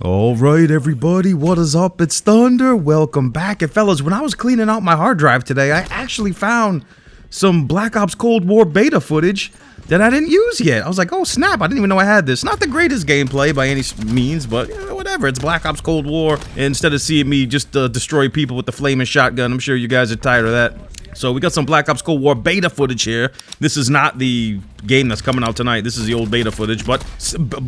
All right, everybody, what is up? It's Thunder. Welcome back. And fellas, when I was cleaning out my hard drive today, I actually found some Black Ops Cold War beta footage that I didn't use yet. I was like, oh snap, I didn't even know I had this. Not the greatest gameplay by any means, but whatever. It's Black Ops Cold War. And instead of seeing me just destroy people with the flaming shotgun, I'm sure you guys are tired of that. So we got some Black Ops Cold War beta footage here. This is not the game that's coming out tonight. This is the old beta footage, but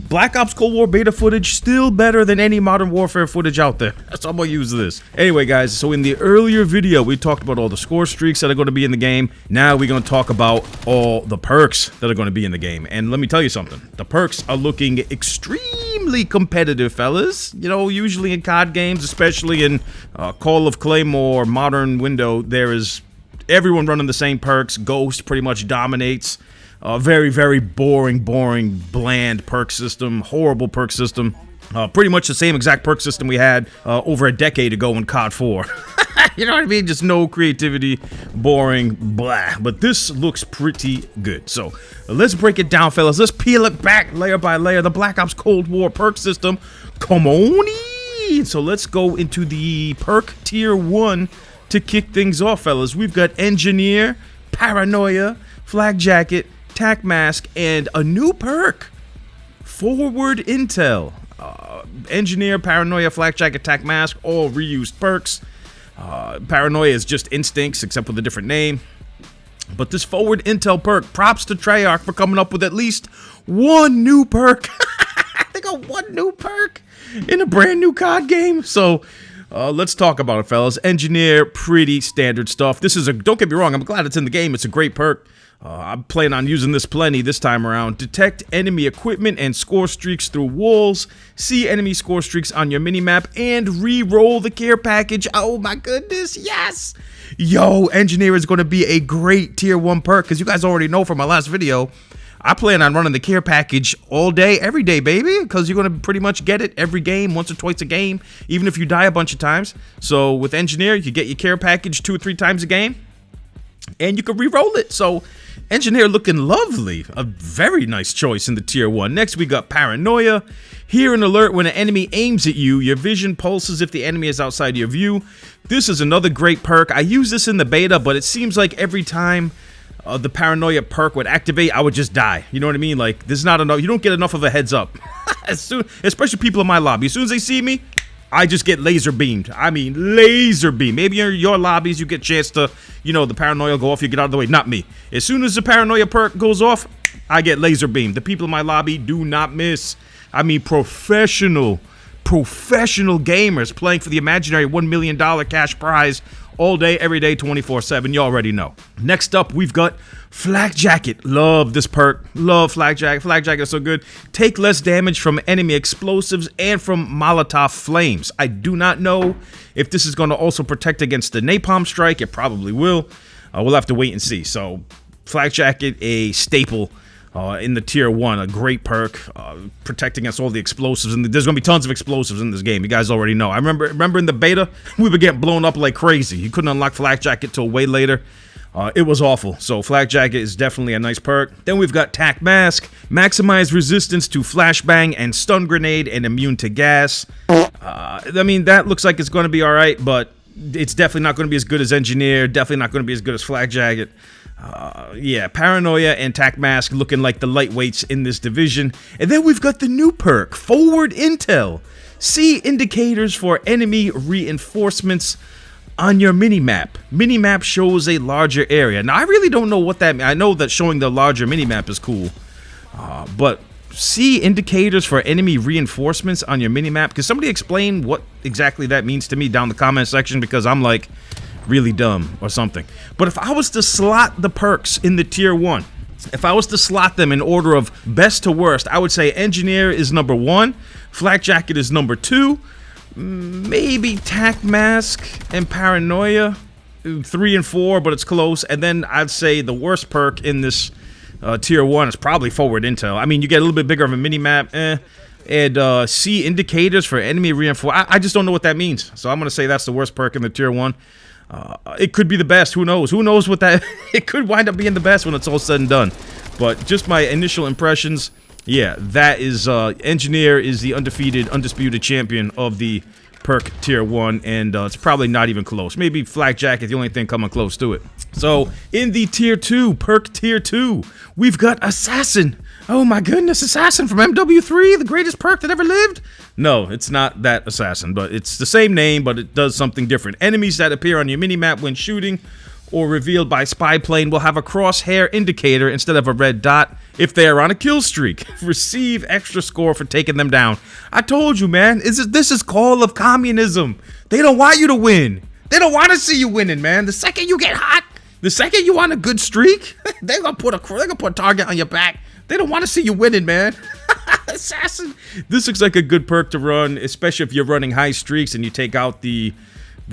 Black Ops Cold War beta footage still better than any Modern Warfare footage out there. So I'm gonna use this. Anyway, guys, so in the earlier video, we talked about all the score streaks that are going to be in the game. Now we're going to talk about all the perks that are going to be in the game. And let me tell you something. The perks are looking extremely competitive, fellas. You know, usually in COD games, especially in Call of Claymore, Modern Window, there is everyone running the same perks. Ghost pretty much dominates. Very, very boring, bland perk system. Horrible perk system. Pretty much the same exact perk system we had over a decade ago in COD 4. You know what I mean? Just no creativity, boring, blah. But this looks pretty good. So let's break it down, fellas. Let's peel it back layer by layer. The Black Ops Cold War perk system. Come on in. So let's go into the Perk Tier 1 to kick things off, fellas. We've got Engineer, Paranoia, Flag Jacket, Tac Mask, and a new perk, Forward Intel. Engineer, Paranoia, Flag Jacket, Tac Mask, all reused perks. Paranoia is just Instincts, except with a different name. But this Forward Intel perk, props to Treyarch for coming up with at least one new perk. They got one new perk in a brand new COD game. So let's talk about it, fellas. Engineer, pretty standard stuff. This is don't get me wrong, I'm glad it's in the game. It's a great perk. I'm planning on using this plenty this time around. Detect enemy equipment and score streaks through walls. See enemy score streaks on your minimap and re-roll the care package. Oh my goodness, yes! Yo, Engineer is going to be a great tier 1 perk, because you guys already know from my last video, I plan on running the care package all day, every day, baby, because you're going to pretty much get it every game, once or twice a game, even if you die a bunch of times. So with Engineer, you get your care package 2 or 3 times a game, and you can re-roll it. So Engineer looking lovely. A very nice choice in the tier 1. Next, we got Paranoia. Hear an alert when an enemy aims at you. Your vision pulses if the enemy is outside your view. This is another great perk. I use this in the beta, but it seems like every time the Paranoia perk would activate, I would just die. You know what I mean? Like, there's not enough. You don't get enough of a heads up. Especially people in my lobby. As soon as they see me, I just get laser beamed. I mean, laser beam. Maybe in your lobbies, you get a chance to, you know, the Paranoia go off, you get out of the way. Not me. As soon as the Paranoia perk goes off, I get laser beamed. The people in my lobby do not miss. I mean, professional gamers playing for the imaginary $1 million cash prize all day, every day, 24/7. You already know. Next up, we've got Flag Jacket. Love this perk. Love Flag Jacket. Flag Jacket is so good. Take less damage from enemy explosives and from Molotov flames. I do not know if this is going to also protect against the napalm strike. It probably will. We'll have to wait and see. So, Flag Jacket, a staple in the tier 1, a great perk, protect against all the explosives, and there's gonna be tons of explosives in this game. You guys already know. I remember in the beta, we were getting blown up like crazy. You couldn't unlock Flag Jacket till way later. It was awful. So Flag Jacket is definitely a nice perk. Then we've got Tac Mask, maximize resistance to flashbang and stun grenade, and immune to gas. I mean, that looks like it's gonna be all right, but it's definitely not going to be as good as Engineer. Definitely not going to be as good as Flag Jacket. Yeah, Paranoia and Tac Mask looking like the lightweights in this division. And then we've got the new perk, Forward Intel. See indicators for enemy reinforcements on your minimap. Minimap shows a larger area. Now, I really don't know what that means. I know that showing the larger minimap is cool. But see indicators for enemy reinforcements on your minimap. Can somebody explain what exactly that means to me down in the comment section? Because I'm like really dumb or something. But if I was to slot the perks in the tier 1, if I was to slot them in order of best to worst, I would say Engineer is number 1, Flak Jacket is number 2, maybe Tac Mask and Paranoia 3 and 4, but it's close. And then I'd say the worst perk in this tier 1 is probably Forward Intel. I mean, you get a little bit bigger of a mini-map, and see indicators for enemy reinforcement. I just don't know what that means, so I'm going to say that's the worst perk in the tier 1. It could be the best, who knows? Who knows what that... It could wind up being the best when it's all said and done. But just my initial impressions, Yeah, that is, Engineer is the undisputed champion of the Perk Tier 1, and it's probably not even close. Maybe Flakjack is the only thing coming close to it. So, in the Tier 2, Perk Tier 2, we've got Assassin. Oh my goodness, Assassin from MW3, the greatest perk that ever lived? No, it's not that Assassin, but it's the same name, but it does something different. Enemies that appear on your minimap when shooting or revealed by spy plane will have a crosshair indicator instead of a red dot if they are on a kill streak. Receive extra score for taking them down. I told you, man, this is call of communism. They don't want you to win. They don't want to see you winning, man. The second you get hot, the second you on a good streak, they're gonna put a target on your back. They don't want to see you winning, man. Assassin. This looks like a good perk to run, especially if you're running high streaks and you take out the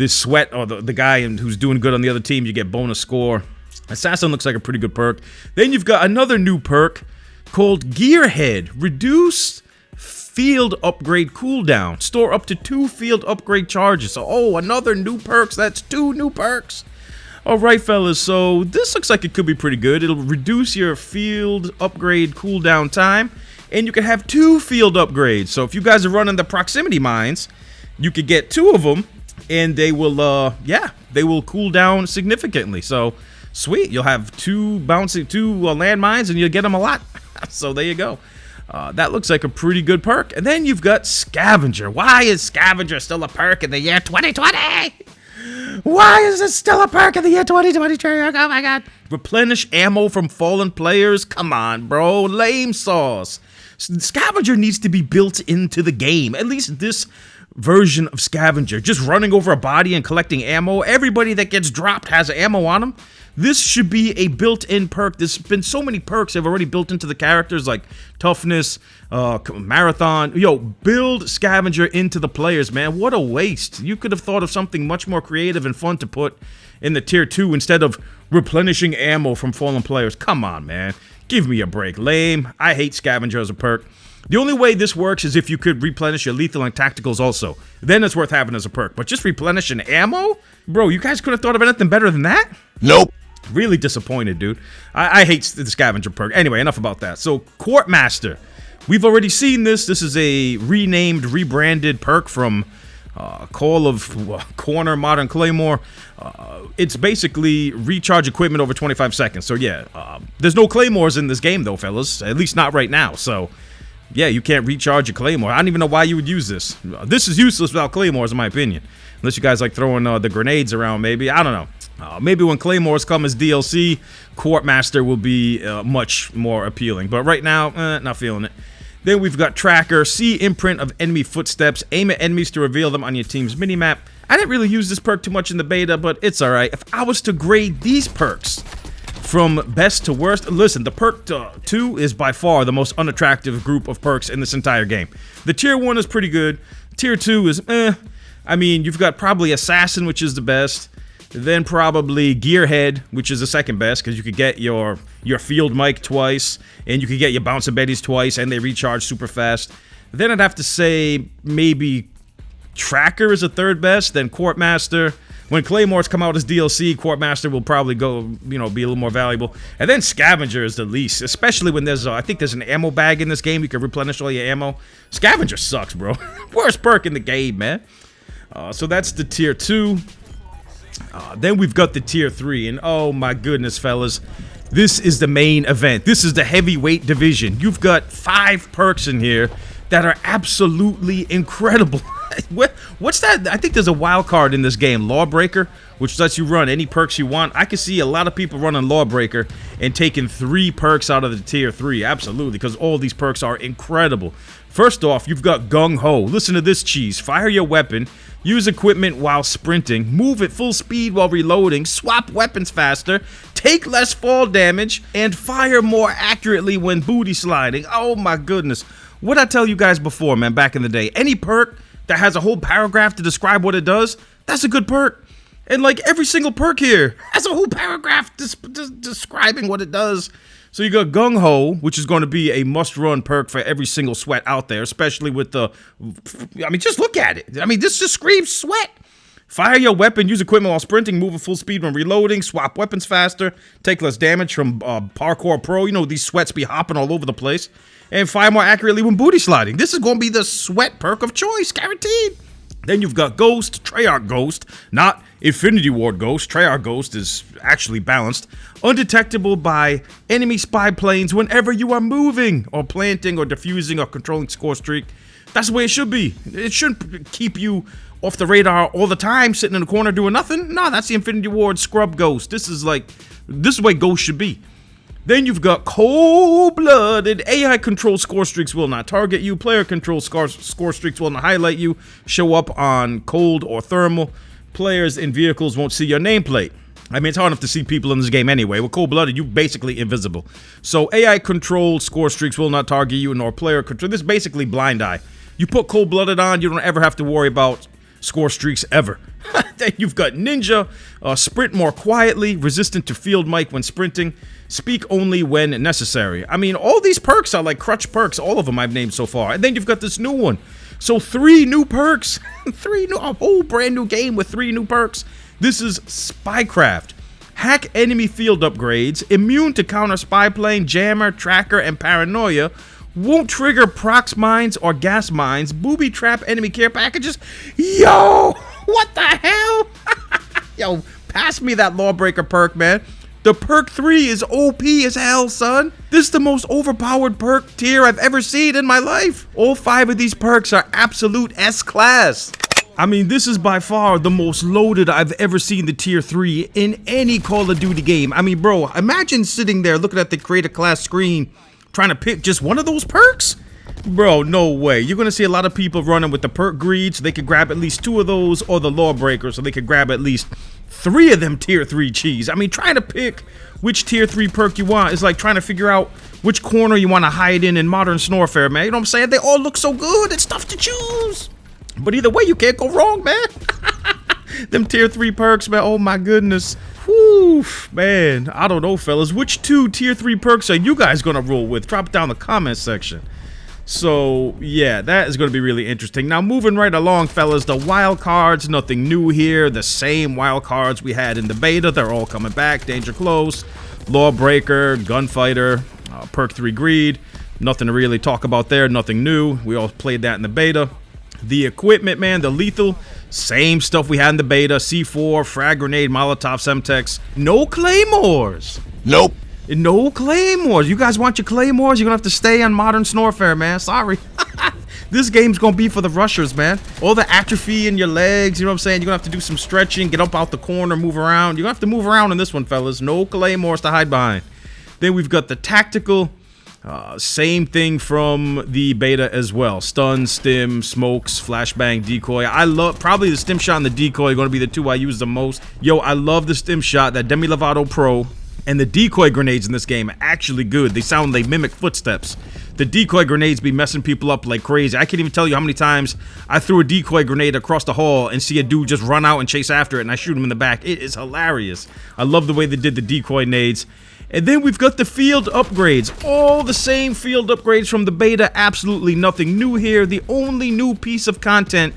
sweat or the guy who's doing good on the other team. You get bonus score. Assassin looks like a pretty good perk. Then you've got another new perk called Gearhead. Reduce field upgrade cooldown. Store up to 2 field upgrade charges. So, oh, another new perks. That's 2 new perks. Alright, fellas, so this looks like it could be pretty good. It'll reduce your field upgrade cooldown time, and you can have 2 field upgrades. So if you guys are running the proximity mines, you could get 2 of them, and they will, they will cool down significantly. So, sweet, you'll have 2 landmines, and you'll get them a lot. So there you go. That looks like a pretty good perk. And then you've got Scavenger. Why is Scavenger still a perk in the year 2020? Why is it still a perk in the year 2023? Oh my god. Replenish ammo from fallen players? Come on, bro. Lame sauce. Scavenger needs to be built into the game. At least this version of Scavenger. Just running over a body and collecting ammo. Everybody that gets dropped has ammo on them. This should be a built-in perk. There's been so many perks they've already built into the characters, like toughness, marathon. Yo, build Scavenger into the players, man. What a waste. You could have thought of something much more creative and fun to put in the Tier 2 instead of replenishing ammo from fallen players. Come on, man. Give me a break. Lame. I hate Scavenger as a perk. The only way this works is if you could replenish your lethal and tacticals also. Then it's worth having as a perk. But just replenishing ammo? Bro, you guys could have thought of anything better than that? Nope. Really disappointed, dude. I hate the Scavenger perk. Anyway, enough about that. So, Courtmaster. We've already seen this. This is a rebranded perk from Call of Corner Modern Claymore. It's basically recharge equipment over 25 seconds. So, yeah, there's no Claymores in this game, though, fellas. At least not right now. So, yeah, you can't recharge a Claymore. I don't even know why you would use this. This is useless without Claymores, in my opinion. Unless you guys like throwing the grenades around, maybe. I don't know. Maybe when Claymores come as DLC, Courtmaster will be much more appealing. But right now, not feeling it. Then we've got Tracker. See imprint of enemy footsteps. Aim at enemies to reveal them on your team's minimap. I didn't really use this perk too much in the beta, but it's alright. If I was to grade these perks from best to worst, listen, the Perk 2 is by far the most unattractive group of perks in this entire game. The Tier 1 is pretty good. Tier 2 is I mean, you've got probably Assassin, which is the best. Then probably Gearhead, which is the second best, because you could get your field mic twice, and you could get your bouncing betties twice, and they recharge super fast. Then I'd have to say maybe Tracker is the third best, then Courtmaster. When Claymores come out as DLC, Courtmaster will probably go, be a little more valuable. And then Scavenger is the least, especially when there's, I think there's an ammo bag in this game. You can replenish all your ammo. Scavenger sucks, bro. Worst perk in the game, man. So that's the Tier 2. Then we've got the Tier 3, and oh my goodness, fellas. This is the main event. This is the heavyweight division. You've got 5 perks in here that are absolutely incredible. What's that? I think there's a wild card in this game, Lawbreaker, which lets you run any perks you want. I can see a lot of people running Lawbreaker and taking 3 perks out of the Tier 3, absolutely, because all these perks are incredible. First off, you've got Gung Ho. Listen to this cheese. Fire your weapon, use equipment while sprinting, move at full speed while reloading, swap weapons faster, take less fall damage, and fire more accurately when booty sliding. Oh my goodness. What'd I tell you guys before, man, back in the day? Any perk that has a whole paragraph to describe what it does, that's a good perk. And like every single perk here has a whole paragraph describing what it does. So you got Gung Ho, which is going to be a must-run perk for every single sweat out there, especially with the... I mean, just look at it. I mean, this just screams sweat. Fire your weapon, use equipment while sprinting, move at full speed when reloading, swap weapons faster, take less damage from Parkour Pro. You know, these sweats be hopping all over the place. And fire more accurately when booty sliding. This is going to be the sweat perk of choice, guaranteed. Then you've got Ghost, Treyarch Ghost, not Infinity Ward Ghost. Treyarch Ghost is actually balanced. Undetectable by enemy spy planes whenever you are moving, or planting, or defusing, or controlling score streak. That's the way it should be. It shouldn't keep you off the radar all the time, sitting in the corner doing nothing. No, that's the Infinity Ward Scrub Ghost. This is the way Ghost should be. Then you've got Cold-Blooded. AI control score streaks will not target you. Player control score streaks will not highlight you. Show up on cold or thermal. Players in vehicles won't see your nameplate. I mean, it's hard enough to see people in this game anyway. With Cold-Blooded, you're basically invisible. So AI controlled score streaks will not target you, nor player control. This is basically blind eye. You put Cold-Blooded on, you don't ever have to worry about score streaks ever. Then you've got Ninja, sprint more quietly, resistant to field mic when sprinting, speak only when necessary. I mean, all these perks are like crutch perks, all of them I've named so far. And then you've got this new one. So 3 new perks, a whole brand new game with 3 new perks. This is Spycraft. Hack enemy field upgrades, immune to counter spy plane, jammer, tracker, and paranoia. Won't trigger prox mines or gas mines. Booby trap enemy care packages. Yo, what the hell? Yo, pass me that Lawbreaker perk, man. The perk 3 is OP as hell, son. This is the most overpowered perk tier I've ever seen in my life. All 5 of these perks are absolute S-class. I mean, this is by far the most loaded I've ever seen the tier 3 in any Call of Duty game. I mean, bro, imagine sitting there looking at the create a class screen trying to pick just one of those perks? Bro, no way. You're gonna see a lot of people running with the perk greed, so they could grab at least 2 of those, or the Lawbreaker, so they could grab at least 3 of them tier 3 cheese. I mean, trying to pick which tier 3 perk you want is like trying to figure out which corner you want to hide in Modern Snorfare, man. You know what I'm saying? They all look so good. It's tough to choose. But either way, you can't go wrong, man. Them tier 3 perks, man. Oh my goodness. Whew, man. I don't know, fellas. Which 2 tier 3 perks are you guys gonna roll with? Drop it down in the comment section. So, yeah, that is going to be really interesting. Now, moving right along, fellas, the wild cards, nothing new here. The same wild cards we had in the beta. They're all coming back. Danger Close, Lawbreaker, Gunfighter, Perk 3 Greed. Nothing to really talk about there. Nothing new. We all played that in the beta. The equipment, man, the lethal, same stuff we had in the beta. C4, Frag Grenade, Molotov, Semtex. No Claymores. Nope. No Claymores. You guys want your Claymores? You're gonna have to stay on Modern Snorfare, man. Sorry. This game's gonna be for the rushers, man. All the atrophy in your legs, you know what I'm saying? You're gonna have to do some stretching, get up out the corner, move around. You're gonna have to move around in this one, fellas. No Claymores to hide behind. Then we've got the tactical. Same thing from the beta as well. Stun, stim, smokes, flashbang, decoy. I love, probably the stim shot and the decoy are gonna be the 2 I use the most. Yo, I love the stim shot, that Demi Lovato Pro. And the decoy grenades in this game are actually good. They mimic footsteps. The decoy grenades be messing people up like crazy. I can't even tell you how many times I threw a decoy grenade across the hall and see a dude just run out and chase after it, and I shoot him in the back. It is hilarious. I love the way they did the decoy nades. And then we've got the field upgrades. All the same field upgrades from the beta. Absolutely nothing new here. The only new piece of content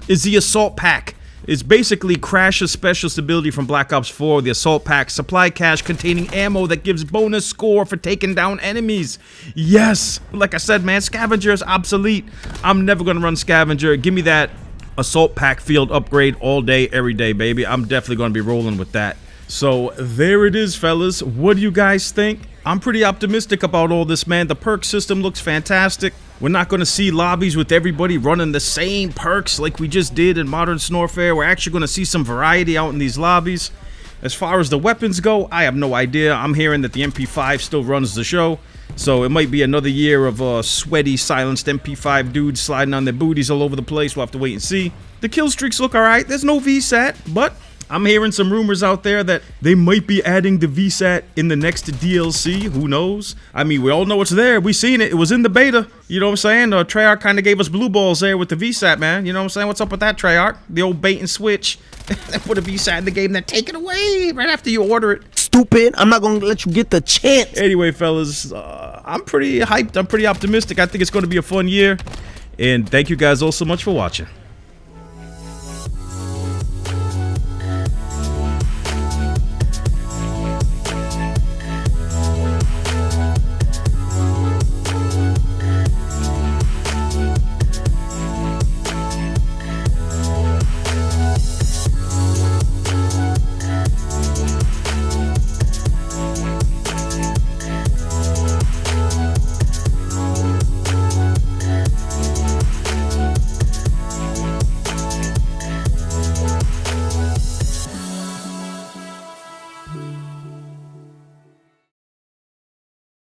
is the Assault Pack. It's basically Crash's specialist ability from Black Ops 4, the Assault Pack. Supply cache containing ammo that gives bonus score for taking down enemies. Yes! Like I said, man, Scavenger is obsolete. I'm never gonna run Scavenger. Give me that Assault Pack field upgrade all day, every day, baby. I'm definitely gonna be rolling with that. So, there it is, fellas. What do you guys think? I'm pretty optimistic about all this, man. The perk system looks fantastic. We're not going to see lobbies with everybody running the same perks like we just did in Modern Snorfare. We're actually going to see some variety out in these lobbies. As far as the weapons go, I have no idea. I'm hearing that the MP5 still runs the show. So it might be another year of sweaty, silenced MP5 dudes sliding on their booties all over the place. We'll have to wait and see. The kill streaks look alright. There's no VSAT, but I'm hearing some rumors out there that they might be adding the VSAT in the next DLC. Who knows? I mean, we all know it's there. We seen it. It was in the beta. You know what I'm saying? Treyarch kind of gave us blue balls there with the VSAT, man. You know what I'm saying? What's up with that, Treyarch? The old bait and switch. They put a VSAT in the game, then take it away right after you order it. Stupid. I'm not going to let you get the chance. Anyway, fellas, I'm pretty hyped. I'm pretty optimistic. I think it's going to be a fun year. And thank you guys all so much for watching.